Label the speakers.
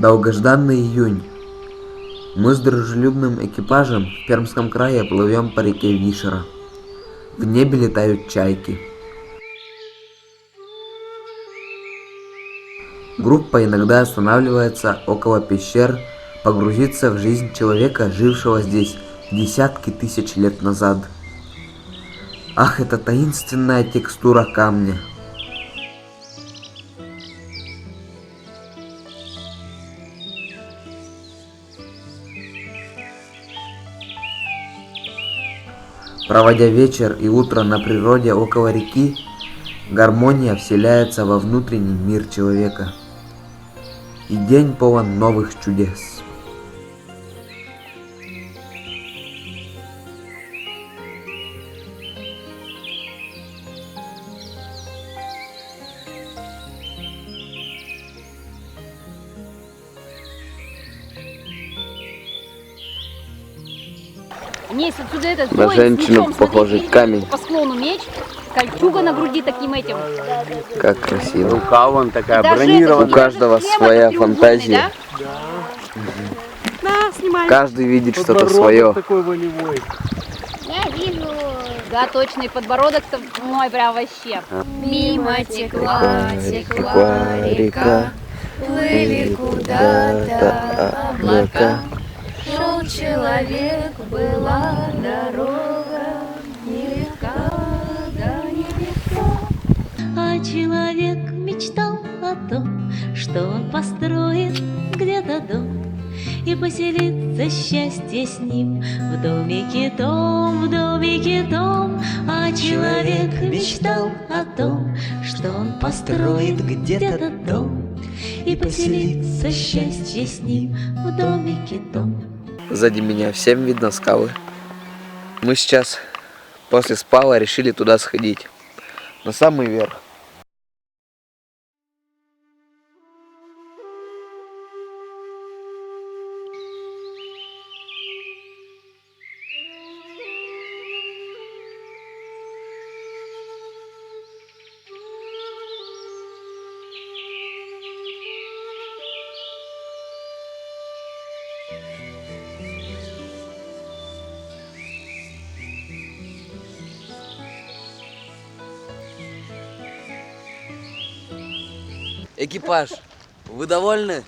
Speaker 1: Долгожданный июнь. Мы с дружелюбным экипажем в Пермском крае плывем по реке Вишера. В небе летают чайки. Группа иногда останавливается около пещер, погрузиться в жизнь человека, жившего здесь десятки тысяч лет назад. Ах, эта таинственная текстура камня! Проводя вечер и утро на природе около реки, гармония вселяется во внутренний мир человека. И день полон новых чудес.
Speaker 2: Есть отсюда этот
Speaker 3: на женщину похожий камень.
Speaker 2: По склону меч, кольчуга на груди таким этим.
Speaker 3: Как красиво.
Speaker 4: Рука вон такая
Speaker 2: Даже
Speaker 4: бронированная.
Speaker 3: У каждого своя фантазия.
Speaker 2: Да? Снимай.
Speaker 3: Каждый видит что-то свое.
Speaker 4: Такой волевой.
Speaker 2: Я вижу. Да, точно, и подбородок-то мой прям вообще.
Speaker 5: Мимо текла река, плыли куда-то облака. Шел человек, была дорога, нелегка, да нелегка. А человек мечтал о том, что он построит где-то дом и поселится счастье с ним в домике том, в домике том. А человек мечтал о том, что он построит где-то дом и поселится счастье с ним в домике том.
Speaker 3: Сзади меня всем видно скалы. Мы сейчас после спала решили туда сходить. На самый верх. Экипаж, вы довольны?